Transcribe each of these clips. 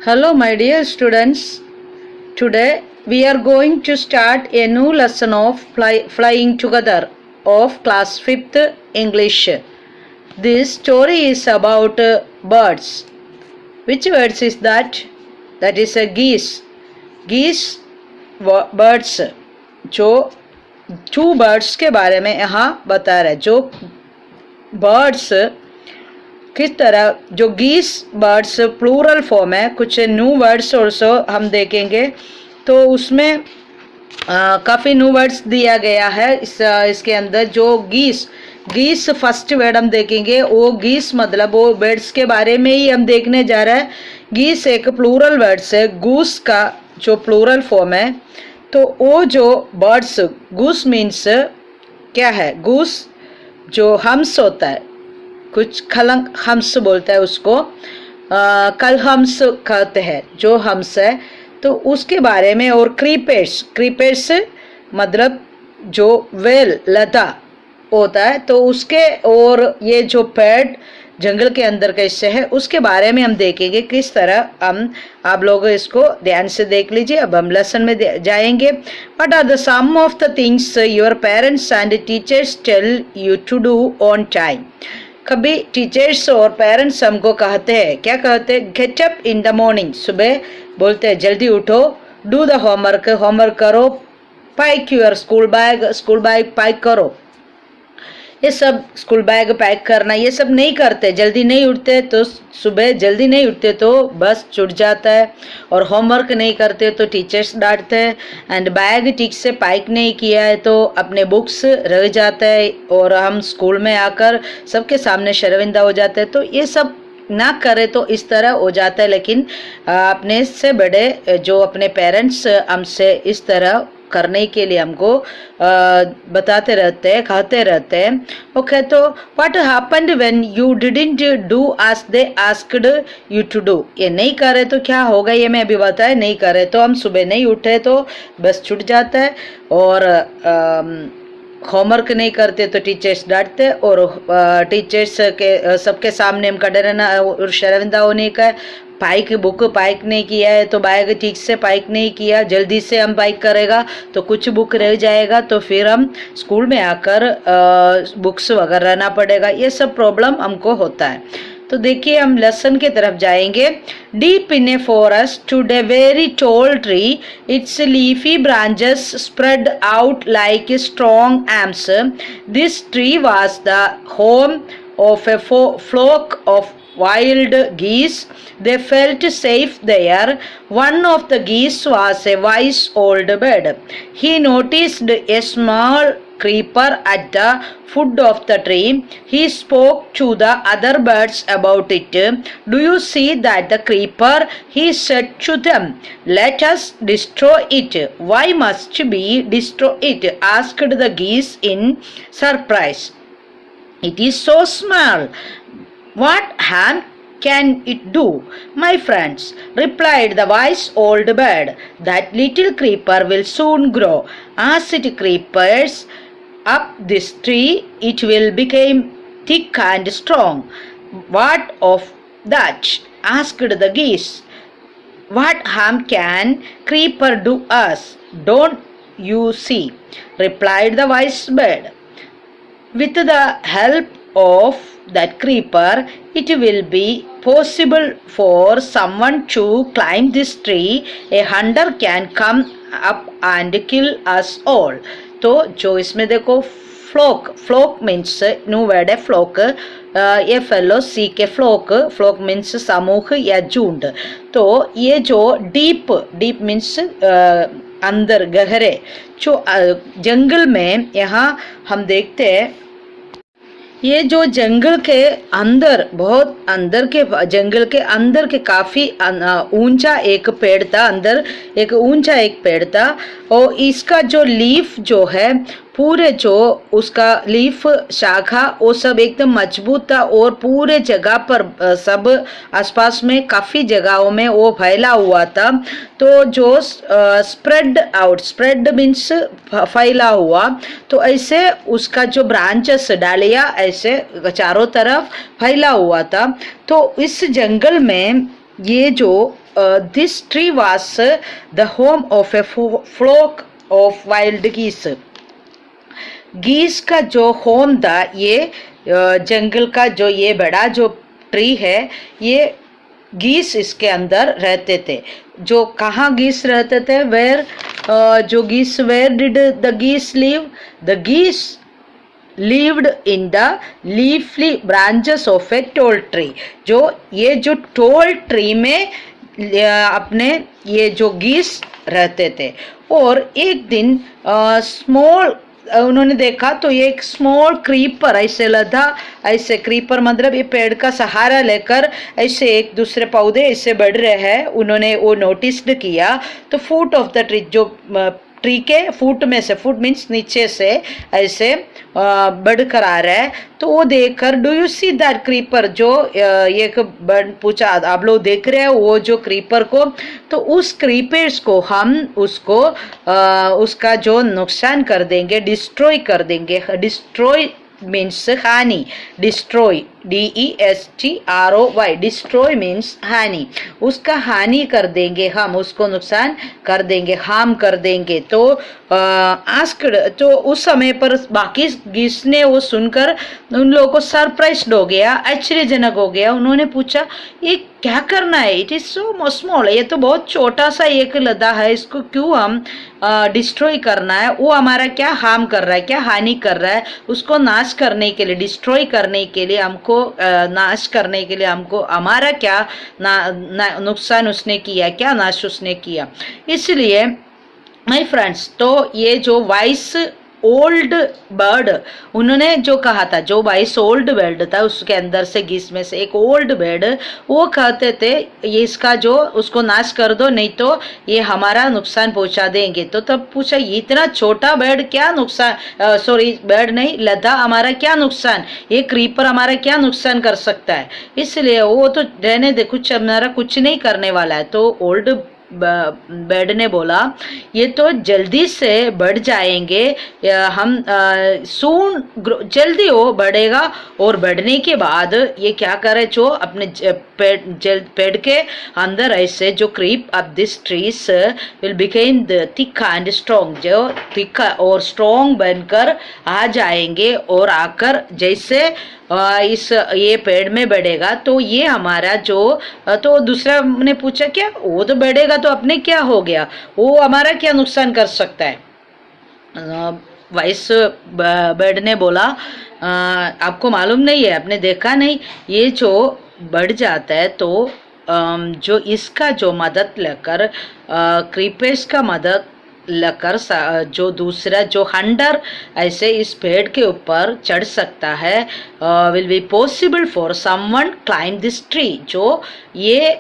Hello, my dear students. Today we are going to start a new lesson of Flying Together of class 5th English. This story is about birds. Which birds is that? That is a geese. Geese birds. जो two birds के बारे में यहाँ बता रहा है. जो birds किस तरह, जो गीस बर्ड्स प्लूरल फॉर्म है. कुछ न्यू वर्ड्स ऑल्सो हम देखेंगे, तो उसमें काफ़ी न्यू वर्ड्स दिया गया है इसके अंदर. जो गीस फर्स्ट वर्ड हम देखेंगे. वो गीस मतलब वो बर्ड्स के बारे में ही हम देखने जा रहे हैं. गीस एक प्लूरल वर्ड्स है. गूस का जो प्लूरल फॉर्म है, तो वो जो बर्ड्स, गूस मीन्स क्या है? गूस जो हम्स होता है, कुछ खलंग हम्स बोलता है उसको, कल हम्स कहते हैं. जो हम्स है तो उसके बारे में. और क्रीपर्स मतलब जो वेल लता होता है, तो उसके. और ये जो पेड़ जंगल के अंदर कैसे है उसके बारे में हम देखेंगे. किस तरह आप लोग इसको ध्यान से देख लीजिए. अब हम लेसन में जाएंगे. What are the some of the things your parents and teachers tell you to do on time. कभी टीचर्स और पेरेंट्स हमको कहते हैं, क्या कहते हैं? Get up in the morning. सुबह बोलते हैं जल्दी उठो. डू द होमवर्क करो. Pack your school bag pack करो. ये सब स्कूल बैग पैक करना, ये सब नहीं करते. जल्दी नहीं उठते, तो सुबह जल्दी नहीं उठते तो बस छूट जाता है. और होमवर्क नहीं करते तो टीचर्स डांटते हैं. एंड बैग ठीक से पैक नहीं किया है तो अपने बुक्स रह जाता है, और हम स्कूल में आकर सबके सामने शर्मिंदा हो जाते हैं. तो ये सब ना करे तो इस तरह हो जाता है. लेकिन अपने से बड़े जो अपने पेरेंट्स हमसे इस तरह करने के लिए हमको बताते रहते हैं, कहते रहते हैं. ओके, तो what happened when you didn't do as they asked you to do. ये नहीं करे तो क्या होगा, ये मैं अभी बताया. नहीं करे तो हम सुबह नहीं उठे तो बस छूट जाता है. और होमवर्क नहीं करते तो टीचर्स डांटते. और टीचर्स के सबके सामने हम डरना और शर्मिंदा होने का. बुक पैक नहीं किया है तो बैग ठीक से पैक नहीं किया, जल्दी से हम पैक करेगा तो कुछ बुक रह जाएगा, तो फिर हम स्कूल में आकर बुक्स वगैरह रहना पड़ेगा. ये सब प्रॉब्लम हमको होता है. तो देखिए हम लेसन की तरफ जाएंगे. Deep in a forest stood a very tall tree. Its leafy branches spread out like strong arms. This tree was the home of a flock of wild geese. They felt safe there. One of the geese was a wise old bird. He noticed a small creeper at the foot of the tree. He spoke to the other birds about it. Do you see that the creeper? He said to them. Let us destroy it. Why must we destroy it? Asked the geese in surprise. It is so small. What harm can it do? My friends, replied the wise old bird, that little creeper will soon grow. As it creeps up this tree, it will become thick and strong. What of that? Asked the geese. What harm can creeper do us? Don't you see? Replied the wise bird. With the help of that creeper, it will be possible for someone to climb this tree. A hunter can come up and kill us all. तो जो इसमें देखो fluke means new word है. Fluke FLOC के fluke means समूह या झुंड. तो ये जो डीप मीन्स अंदर गहरे. जो जंगल में यहाँ हम देखते हैं, ये जो जंगल के अंदर, बहुत अंदर के जंगल के अंदर के काफ़ी ऊंचा एक पेड़ था. अंदर एक ऊंचा एक पेड़ था. और इसका जो लीफ जो है, पूरे जो उसका लीफ शाखा वो सब एकदम मजबूत था. और पूरे जगह पर सब आसपास में काफ़ी जगहों में वो फैला हुआ था. तो जो स्प्रेड मीन्स फैला हुआ. तो ऐसे उसका जो ब्रांचेस डालियाँ ऐसे चारों तरफ फैला हुआ था. तो इस जंगल में ये जो this tree was the home of a flock of wild geese. Geese का जो होम था, ये जंगल का जो ये बड़ा जो ट्री है, ये गीस इसके अंदर रहते थे. जो कहाँ गीस रहते थे? वेयर जो गीस, वेयर डिड द गीस लिव? द गीस lived in the leafy branches of a tall tree. जो ये जो tall tree में अपने ये जो गीस रहते थे. और एक दिन स्मॉल उन्होंने देखा तो ये एक स्मॉल क्रीपर ऐसे लदा, ऐसे क्रीपर मतलब ये पेड़ का सहारा लेकर ऐसे एक दूसरे पौधे ऐसे बढ़ रहे हैं. उन्होंने वो नोटिस किया. तो फुट ऑफ द ट्री, जो ट्री के फुट में से, फुट मीन्स नीचे से ऐसे बढ़कर आ रहा है. तो वो देखकर, do you see that creeper, जो एक बर्ड पूछा, आप लोग देख रहे हैं वो जो क्रीपर को? तो उस क्रीपर्स को हम उसको उसका जो नुकसान कर देंगे, डिस्ट्रॉय कर देंगे. डिस्ट्रॉय मीन्स हानि. डिस्ट्रॉय, DESTROY, डिस्ट्रॉय मीन्स हानि. उसका हानि कर देंगे हम, उसको नुकसान कर देंगे, हार्म कर देंगे. तो आस्क्ड, तो उस समय पर बाकी गीस ने वो सुनकर उन लोगों को सरप्राइज्ड हो गया, आश्चर्यजनक हो गया. उन्होंने पूछा ये क्या करना है? इट इज सो स्मॉल, ये तो बहुत छोटा सा एक लदा है, इसको क्यों हम डिस्ट्रॉय करना है? वो हमारा क्या हार्म कर रहा है, क्या हानि कर रहा है? उसको नाश करने के लिए, डिस्ट्रॉय करने के लिए, हमको नाश करने के लिए हमको हमारा क्या नुकसान उसने किया, क्या नाश उसने किया. इसलिए माय फ्रेंड्स, तो ये जो वाइस ओल्ड बर्ड, उन्होंने जो कहा था, जो वाइस ओल्ड बर्ड था उसके अंदर से, गीस में से एक ओल्ड बर्ड, वो कहते थे ये इसका जो उसको नाश कर दो, नहीं तो ये हमारा नुकसान पहुंचा देंगे. तो तब पूछा ये इतना छोटा बर्ड क्या नुकसान, सॉरी बर्ड नहीं, लदा, हमारा क्या नुकसान, ये क्रीपर हमारा क्या नुकसान कर सकता है? इसलिए वो तो रहने दे, कुछ हमारा कुछ नहीं करने वाला है. तो ओल्ड बर्ड ने बोला ये तो जल्दी से बढ़ जाएंगे, हम सून, जल्दी वो बढ़ेगा. और बढ़ने के बाद ये क्या करे, जो अपने पेड़ के अंदर ऐसे जो creep up this trees will became thick and strong, जो थिक और स्ट्रॉन्ग बनकर आ जाएंगे. और आकर जैसे इस ये पेड़ में बढ़ेगा तो ये हमारा जो, तो दूसरा ने पूछा क्या वो तो बढ़ेगा तो अपने क्या हो गया, वो हमारा क्या नुकसान कर सकता है? वाइस बर्ड ने बोला आपको मालूम नहीं है, आपने देखा नहीं, ये जो बढ़ जाता है तो जो इसका जो मदद लेकर, क्रीपर्स का मदद लकर जो दूसरा जो हंटर ऐसे इस पेड़ के ऊपर चढ़ सकता है, will be possible for someone climb this tree. जो ये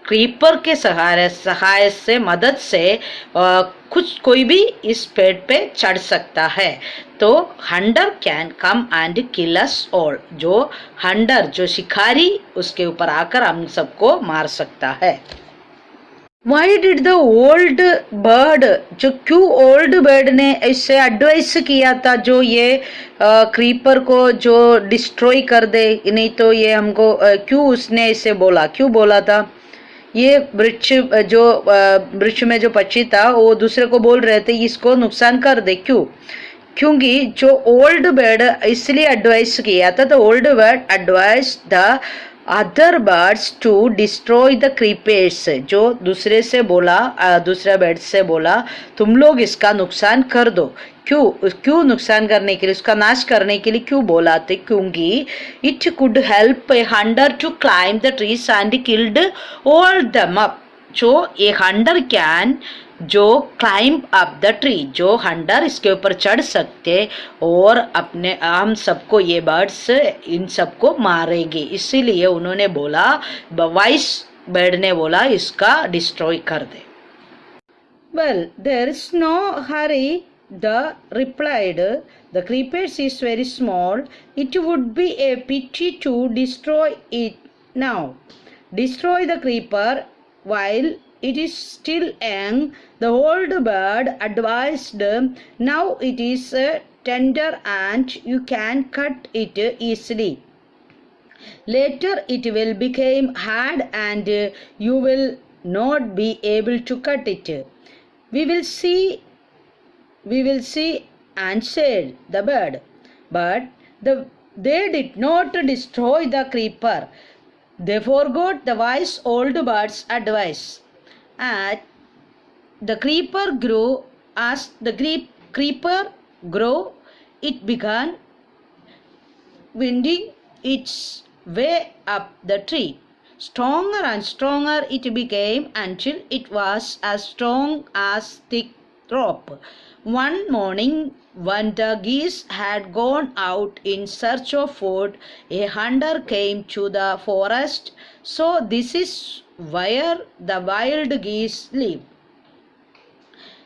क्रीपर के सहाय से, मदद से कुछ कोई भी इस पेड़ पे चढ़ सकता है. तो Hunter can come and kill us all, जो हंटर, जो शिकारी, उसके ऊपर आकर हम सबको मार सकता है. Why did the old bird, जो क्यों ओल्ड बर्ड ने ऐसे एडवाइस किया था जो ये क्रीपर को जो डिस्ट्रॉय कर दे, नहीं तो ये हमको क्यों उसने ऐसे बोला, क्यों बोला था? ये वृक्ष, जो वृक्ष में जो पक्षी था वो दूसरे को बोल रहे थे इसको नुकसान कर दे, क्यों? क्योंकि जो ओल्ड बर्ड इसलिए एडवाइस किया था, तो old bird advice the other birds to destroy the creepers, जो दूसरे से बोला, दूसरा बर्ड से बोला तुम लोग इसका नुकसान कर दो. क्यों नुकसान करने के लिए, उसका नाश करने के लिए क्यों बोला थे? क्योंकि it could help a hunter to climb the trees and killed all them up. जो ए हंटर कैन जो क्लाइंब अप द ट्री, जो हंटर इसके ऊपर चढ़ सकते और अपने हम सबको, ये बर्ड्स इन सबको मारेंगे. इसीलिए उन्होंने बोला, वाइस बर्ड ने बोला इसका डिस्ट्रॉय कर दे. Well there is no hurry, the replied, the creepers is very small, it would be a pity to destroy it now. Destroy the creeper while it is still young, the old bird advised. Now it is tender and you can cut it easily. Later it will become hard and you will not be able to cut it. We will see, answered the bird. But they did not destroy the creeper. They forgot the wise old bird's advice. And the creeper grew. As the creeper grew, it began winding its way up the tree. Stronger and stronger it became until it was as strong as thick rope. One morning, when the geese had gone out in search of food, a hunter came to the forest. So this is where the wild geese live.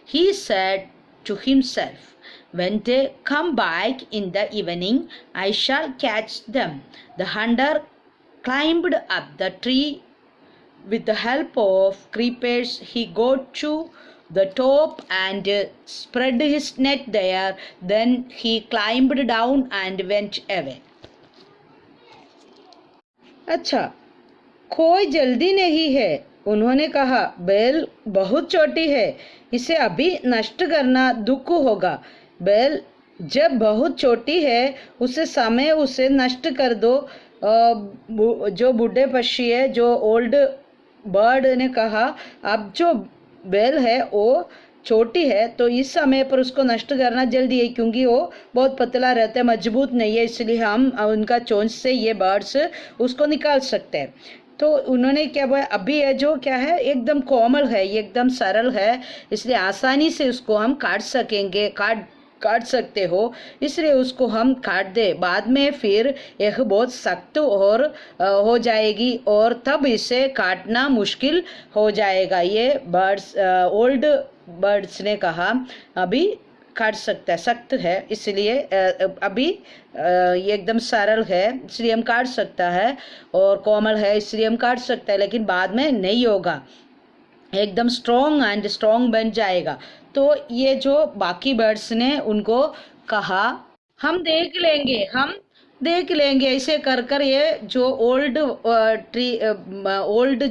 He said to himself, when they come back in the evening, I shall catch them. The hunter climbed up the tree. With the help of creepers, he got to the top and spread his net there. Then he climbed down and went away. अच्छा, कोई जल्दी नहीं है, उन्होंने कहा। Bell बहुत छोटी है, इसे अभी नष्ट करना दुख होगा। बेल जब बहुत छोटी है, उसे नष्ट कर दो। जो बूढ़े पक्षी है, जो ओल्ड बर्ड ने कहा, अब जो बेल है वो छोटी है, तो इस समय पर उसको नष्ट करना जल्दी है, क्योंकि वो बहुत पतला रहता है, मजबूत नहीं है, इसलिए हम उनका चोंच से ये बर्ड्स उसको निकाल सकते हैं। तो उन्होंने क्या बोला, अभी है जो क्या है, एकदम कोमल है, ये एकदम सरल है, इसलिए आसानी से उसको हम काट सकेंगे, काट सकते हो, इसलिए उसको हम काट दे। बाद में फिर यह बहुत सख्त और हो जाएगी और तब इसे काटना मुश्किल हो जाएगा। ये बर्ड्स ओल्ड बर्ड्स ने कहा, अभी काट सकता है, सख्त है, इसलिए अभी ये एकदम सरल है, इसलिए हम काट सकता है, और कोमल है, इसलिए हम काट सकते हैं, लेकिन बाद में नहीं होगा, एकदम स्ट्रॉन्ग बन जाएगा। तो ये जो बाकी बर्ड्स ने उनको कहा, हम देख लेंगे, ऐसे कर ये जो ओल्ड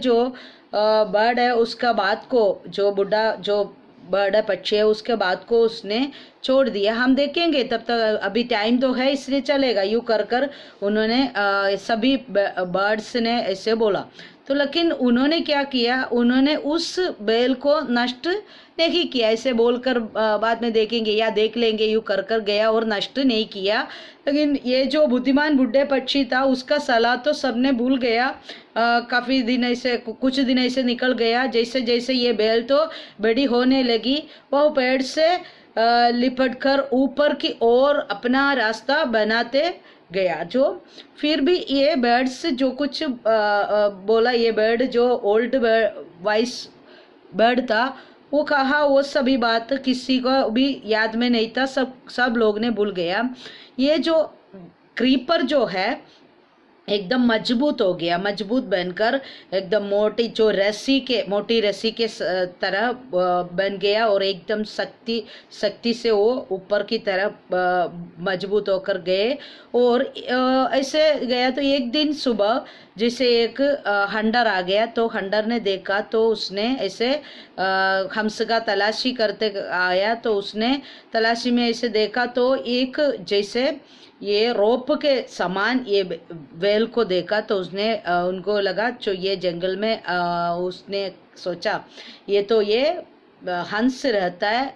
जो बर्ड है, उसका बात को, जो बूढ़ा जो बर्ड है, पक्षी है, उसके बाद को उसने छोड़ दिया, हम देखेंगे, तब तक अभी टाइम तो है, इसलिए चलेगा। यूँ कर उन्होंने सभी बर्ड्स ने ऐसे बोला। तो लेकिन उन्होंने क्या किया, उन्होंने उस बेल को नष्ट नहीं किया, ऐसे बोलकर बाद में देखेंगे या देख लेंगे, यूँ कर गया और नष्ट नहीं किया। लेकिन ये जो बुद्धिमान बूढ़े पक्षी था, उसका सलाह तो सबने भूल गया। काफ़ी दिन ऐसे, कुछ दिन ऐसे निकल गया, जैसे जैसे ये बेल तो बड़ी होने लगी, वह पेड़ से लिपट कर ऊपर की ओर अपना रास्ता बनाते गया। जो फिर भी ये बर्ड्स जो कुछ बोला, ये बर्ड जो ओल्ड वाइस बर्ड था, वो कहा, वो सभी बात किसी को भी याद में नहीं था, सब लोग ने भूल गया। ये जो क्रीपर जो है एकदम मजबूत हो गया, मजबूत बनकर एकदम मोटी रस्सी के तरह बन गया, और एकदम शक्ति से वो ऊपर की तरफ मजबूत होकर गए। और ऐसे गया तो एक दिन सुबह जैसे एक हंटर आ गया, तो हंटर ने देखा, तो उसने ऐसे हंस का तलाशी करते आया, तो उसने तलाशी में ऐसे देखा, तो एक जैसे ये रोप के समान ये वेल को देखा, तो उसने उनको लगा जो ये जंगल में उसने सोचा ये तो ये हंस रहता है,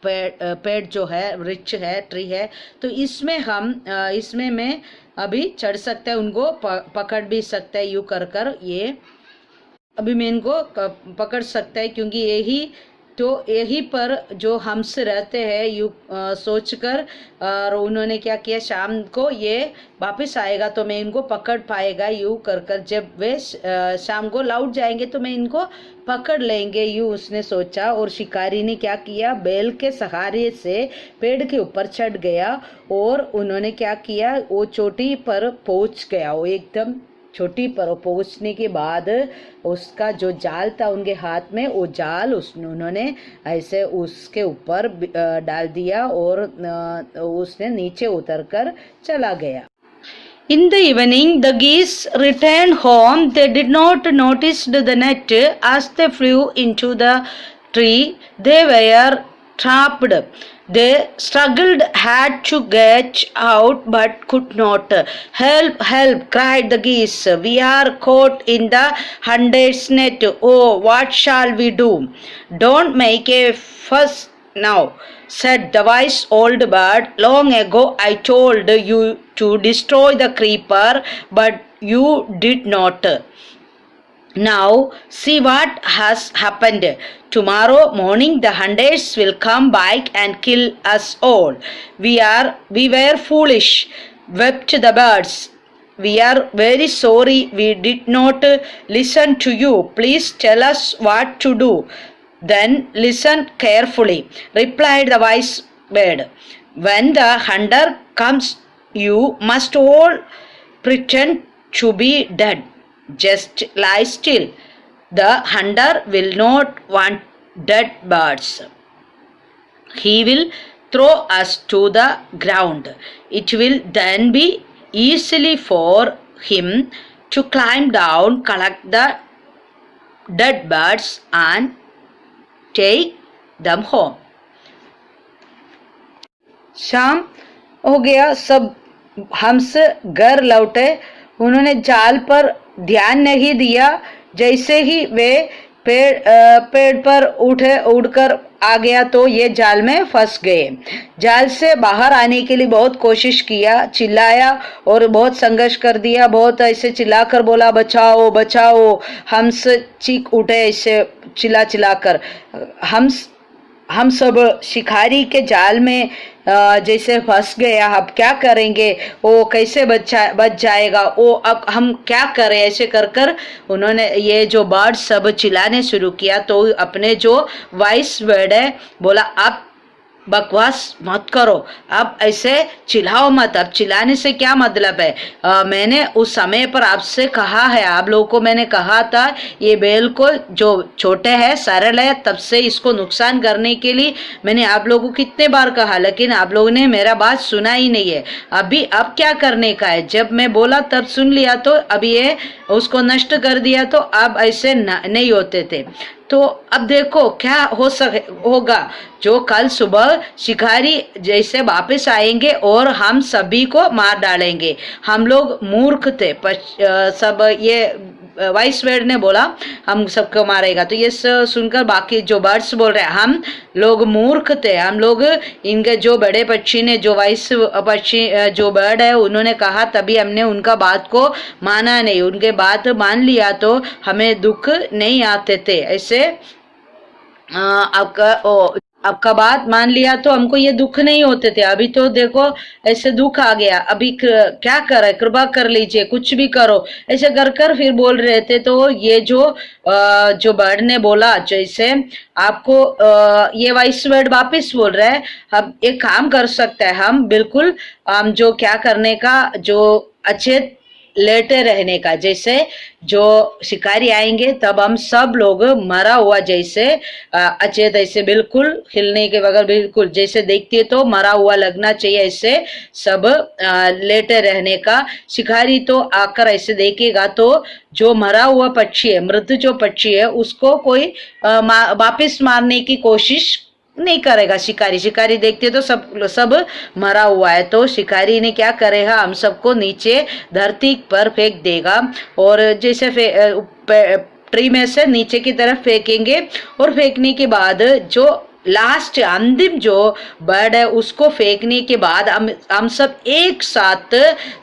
पेड़ जो है रिच है, ट्री है, तो इसमें मैं अभी चढ़ सकता है, उनको पकड़ भी सकता है, यूँ कर ये अभी मैं इनको पकड़ सकता है, क्योंकि यही पर जो हंस रहते हैं, यू सोचकर, और उन्होंने क्या किया, शाम को ये वापस आएगा तो मैं इनको पकड़ पाएगा, यूँ कर जब वे शाम को लौट जाएंगे तो मैं इनको पकड़ लेंगे, यूँ उसने सोचा। और शिकारी ने क्या किया, बैल के सहारे से पेड़ के ऊपर चढ़ गया, और उन्होंने क्या किया, वो चोटी पर पहुंच गया। वो एकदम चोटी पर पहुंचने के बाद उसका जो जाल था उनके हाथ में, वो जाल उन्होंने ऐसे उसके ऊपर डाल दिया, और उसने नीचे उतरकर चला गया। In the evening, the geese returned home. They did not notice the net. As they flew into the tree, they were trapped. They struggled hard to get out but could not. Help, help, cried the geese. We are caught in the hunter's net. Oh, what shall we do? Don't make a fuss now, said the wise old bird. Long ago I told you to destroy the creeper, but you did not. Now see what has happened. Tomorrow morning the hunters will come back and kill us all. We were foolish, wept the birds. We are very sorry we did not listen to you. Please tell us what to do. Then listen carefully, replied the wise bird. When the hunter comes, you must all pretend to be dead. Just lie still. The hunter will not want dead birds. He will throw us to the ground. It will then be easily for him to climb down, collect the dead birds and take them home. शाम हो गया, सब हंस घर लौटे. उन्होंने जाल पर ध्यान नहीं दिया. जैसे ही वे पेड़ पर उड़कर आ गया तो ये जाल में फंस गए. जाल से बाहर आने के लिए बहुत कोशिश किया, चिल्लाया और बहुत संघर्ष कर दिया. बहुत ऐसे चिल्लाकर बोला, बचाओ बचाओ. हंस चीख उठे ऐसे चिल्लाकर. हम सब शिकारी के जाल में जैसे फंस गए. अब क्या करेंगे, वो कैसे बच जाएगा, वो अब हम क्या करें. ऐसे कर उन्होंने ये जो बर्ड सब चिल्लाने शुरू किया. तो अपने जो वाइस बर्ड है बोला, अब बकवास मत करो, अब ऐसे चिल्लाओ मत. अब चिल्लाने से क्या मतलब है. मैंने उस समय पर आपसे कहा है, आप लोगों को मैंने कहा था ये बेल को जो छोटे है सरल है, तब से इसको नुकसान करने के लिए मैंने आप लोगों को कितने बार कहा, लेकिन आप लोगों ने मेरा बात सुना ही नहीं है. अब क्या करने का है. जब मैं बोला तब सुन लिया, तो अब ये उसको नष्ट कर दिया, तो अब ऐसे नहीं होते थे. तो अब देखो क्या होगा. जो कल सुबह शिकारी जैसे वापस आएंगे और हम सभी को मार डालेंगे. हम लोग मूर्ख थे. सब ये वाइस बर्ड ने बोला हम सबको मारेगा. तो ये सुनकर बाकी जो बर्ड्स बोल रहे हैं, हम लोग मूर्ख थे. हम लोग इनके जो बड़े पक्षी ने, जो वाइस पक्षी जो बर्ड है, उन्होंने कहा, तभी हमने उनका बात को माना नहीं. उनके बात मान लिया तो हमें दुख नहीं आते थे. ऐसे आपका बात मान लिया तो हमको ये दुख नहीं होते थे. अभी तो देखो ऐसे दुख आ गया. अभी क्या करे, कृपा कर लीजिए, कुछ भी करो. ऐसे कर फिर बोल रहे थे. तो ये जो बर्ड ने बोला, जैसे आपको ये वाइस बर्ड वापिस बोल रहा है, हम एक काम कर सकते हैं. हम बिल्कुल हम जो क्या करने का, जो अच्छे लेटे रहने का. जैसे जो शिकारी आएंगे तब हम सब लोग मरा हुआ जैसे अचेत, ऐसे बिल्कुल हिलने के बगैर, बिल्कुल जैसे देखती है तो मरा हुआ लगना चाहिए. ऐसे सब लेटे रहने का. शिकारी तो आकर ऐसे देखेगा तो जो मरा हुआ पक्षी है, मृत जो पक्षी है, उसको कोई वापिस मारने की कोशिश नहीं करेगा. शिकारी देखते तो सब मरा हुआ है. तो शिकारी ने क्या करेगा, हम सबको नीचे धरती पर फेंक देगा. और जैसे ट्री में से नीचे की तरफ फेंकेंगे. और फेंकने के बाद जो लास्ट अंतिम जो बर्ड है, उसको फेंकने के बाद हम सब एक साथ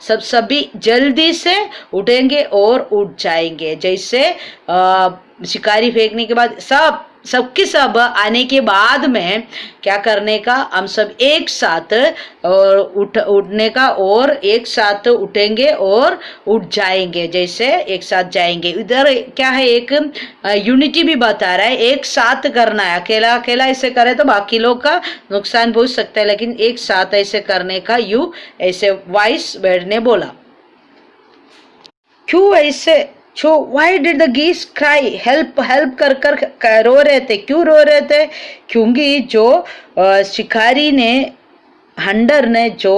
सभी जल्दी से उठेंगे और उठ जाएंगे. जैसे शिकारी फेंकने के बाद सबके सब आने के बाद में क्या करने का, हम सब एक साथ और उठने का, और एक साथ उठेंगे और उठ जाएंगे. जैसे एक साथ जाएंगे. इधर क्या है, एक यूनिटी भी बता रहा है. एक साथ करना है. अकेला ऐसे करे तो बाकी लोग का नुकसान पहुंच सकता है, लेकिन एक साथ ऐसे करने का ऐसे वाइस बर्ड ने बोला. क्यों ऐसे why did the geese cry? help कर रो रहे थे. क्यों रो रहे थे? क्योंकि जो शिकारी ने, हंटर ने जो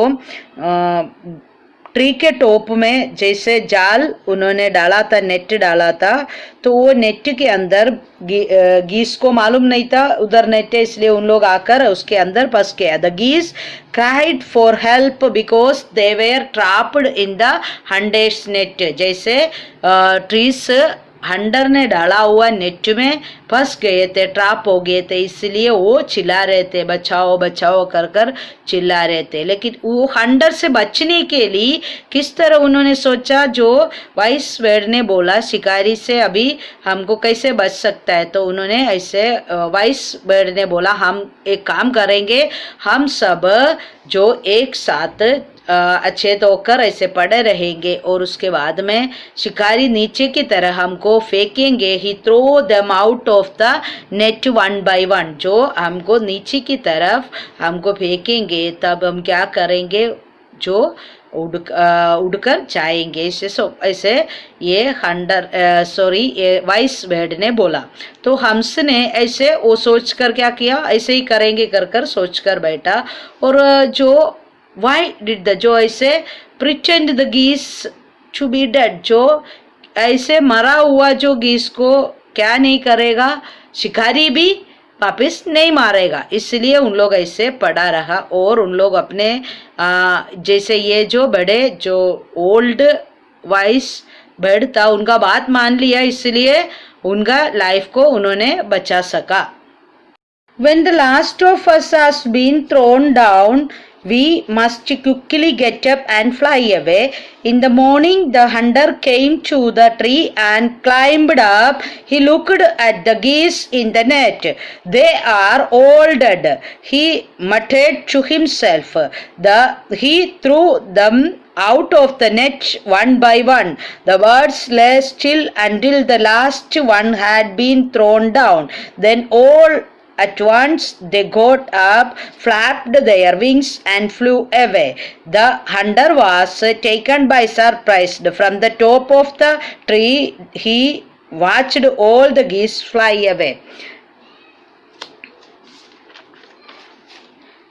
ट्री के टॉप में जैसे जाल उन्होंने डाला था, नेट डाला था, तो वो नेट के अंदर गीस को मालूम नहीं था उधर नेट है, इसलिए उन लोग आकर उसके अंदर फंस गया। द गीस cried for help because they were trapped in the hunter's net। जैसे ट्रीज हंटर ने डाला हुआ नेट में फंस गए थे, ट्रैप हो गए थे, इसलिए वो चिल्ला रहे थे, बचाओ बचाओ कर कर चिल्ला रहे थे। लेकिन वो हंटर से बचने के लिए किस तरह उन्होंने सोचा, जो वाइस बर्ड ने बोला शिकारी से अभी हमको कैसे बच सकता है, तो उन्होंने ऐसे वाइस बर्ड ने बोला हम एक काम करेंगे, हम सब जो एक साथ अच्छे तो होकर ऐसे पड़े रहेंगे और उसके बाद में शिकारी नीचे की तरह हमको फेंकेंगे। He throw them out of the net one by one, जो हमको नीचे की तरफ हमको फेंकेंगे, तब हम क्या करेंगे, जो उड़कर जाएंगे। ऐसे ये हंटर ये वाइस बर्ड ने बोला। तो हंस ने ऐसे वो सोच कर क्या किया, ऐसे ही करेंगे कर कर सोच कर बैठा। और जो Why did the जो ऐसे pretend the geese to be dead, जो ऐसे मरा हुआ जो गीस को क्या नहीं करेगा, शिकारी भी वापिस नहीं मारेगा, इसलिए उन लोग ऐसे पड़ा रहा। और उन लोग अपने जैसे ये जो बड़े जो ओल्ड वाइस बर्ड था उनका बात मान लिया, इसलिए उनका लाइफ को उन्होंने बचा सका। When the last of us has been thrown down, we must quickly get up and fly away. In the morning, the hunter came to the tree and climbed up. He looked at the geese in the net. They are all dead, he muttered to himself. He threw them out of the net one by one. The birds lay still until the last one had been thrown down. Then all at once they got up, flapped their wings and flew away. The hunter was taken by surprise. From the top of the tree he watched all the geese fly away.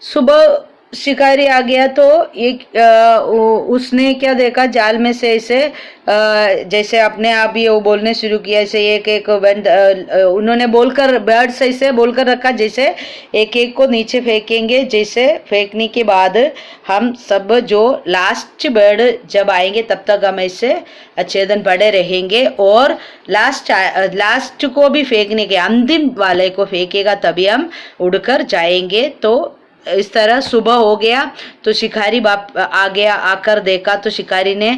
सुबह शिकारी आ गया तो उसने क्या देखा, जाल में से ऐसे जैसे अपने आप ही वो बोलने शुरू किया, ऐसे एक एक उन्होंने बोलकर बर्ड्स ऐसे बोलकर रखा, जैसे एक एक को नीचे फेंकेंगे, जैसे फेंकने के बाद हम सब जो लास्ट बर्ड जब आएंगे तब तक हम ऐसे अच्छेदन पड़े रहेंगे, और लास्ट को भी फेंकने के, अंतिम वाले को फेंकेगा तभी हम उड़कर जाएंगे। तो इस तरह सुबह हो गया तो शिकारी बाप आ गया, आकर देखा तो शिकारी ने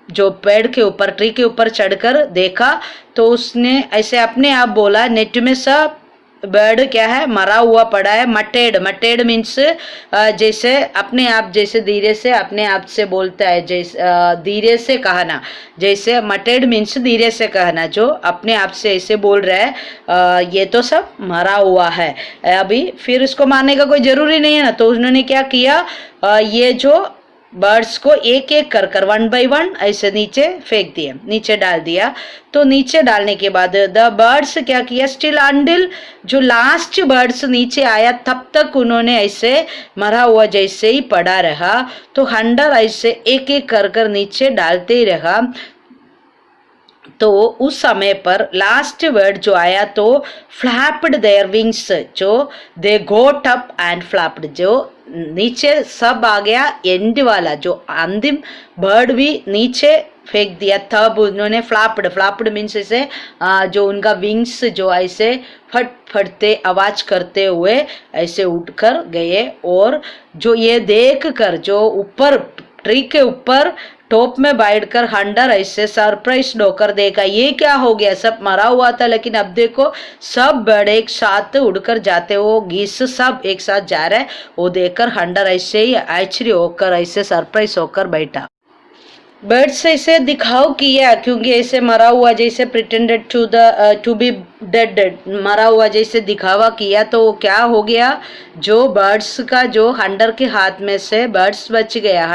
जो पेड़ के ऊपर ट्री के ऊपर चढ़कर देखा तो उसने ऐसे अपने आप बोला, नेट में सब बर्ड क्या है, मरा हुआ पड़ा है। मटेड मीन्स जैसे अपने आप, जैसे धीरे से अपने आप से बोलता है, जैसे धीरे से कहना, जैसे मटेड मीन्स धीरे से कहना, जो अपने आप से ऐसे बोल रहा है ये तो सब मरा हुआ है अभी, फिर इसको मारने का कोई जरूरी नहीं है ना। तो उन्होंने क्या किया, ये जो बर्ड्स को एक एक कर कर वन बाय वन ऐसे नीचे फेंक दिया, नीचे डाल दिया। तो नीचे डालने के बाद द बर्ड्स क्या किया, स्टिल अंटिल जो लास्ट बर्ड्स नीचे आया तब तक उन्होंने ऐसे मरा हुआ जैसे ही पड़ा रहा। तो हंटर ऐसे एक एक कर कर नीचे डालते ही रहा। तो उस समय पर लास्ट वर्ड जो आया तो फ्लैप्ड देयर विंग्स, जो दे गोट अप एंड फ्लैप्ड, जो नीचे सब आ गया, एंड वाला जो अंतिम बर्ड भी नीचे फेंक दिया। तब उन्होंने फ्लैप्ड मीन्स ऐसे जो उनका विंग्स जो ऐसे फटते आवाज करते हुए ऐसे उठकर गए। और जो ये देख कर जो ऊपर ट्री के ऊपर टॉप में बैठकर हंटर ऐसे सरप्राइज होकर देखा, ये क्या हो गया, सब मरा हुआ था लेकिन अब देखो सब बर्ड एक साथ उड़कर जाते हो, गीस सब एक साथ जा रहे हैं। वो देखकर हंटर ऐसे ही आश्चर्य होकर ऐसे सरप्राइज होकर बैठा। बर्ड्स ऐसे दिखाव किया क्योंकि ऐसे मरा हुआ जैसे प्रिटेंडेड टू बी डेड, मरा हुआ जैसे दिखावा किया। तो क्या हो गया, जो बर्ड्स का जो हंटर के हाथ में से बर्ड्स बच गया,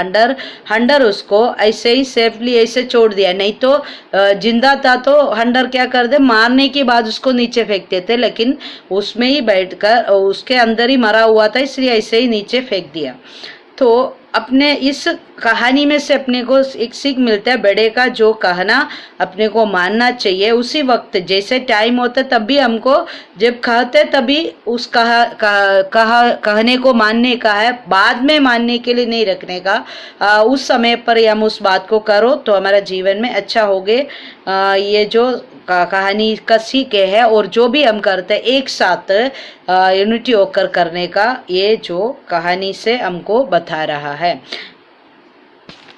हंटर उसको ऐसे ही सेफली ऐसे छोड़ दिया। नहीं तो जिंदा था तो हंटर क्या कर दे, मारने के बाद उसको नीचे फेंकते थे, लेकिन उसमें ही बैठकर उसके अंदर ही मरा हुआ था इसलिए ऐसे ही नीचे फेंक दिया। तो अपने इस कहानी में से अपने को एक सीख मिलता है, बड़े का जो कहना अपने को मानना चाहिए। उसी वक्त जैसे टाइम होता तब भी हमको जब कहते तभी उस कहने को मानने का है, बाद में मानने के लिए नहीं रखने का। उस समय पर ही हम उस बात को करो तो हमारा जीवन में अच्छा होगे। ये जो कहानी का सीख है, और जो भी हम करते हैं एक साथ यूनिटी होकर करने का, ये जो कहानी से हमको बता रहा है।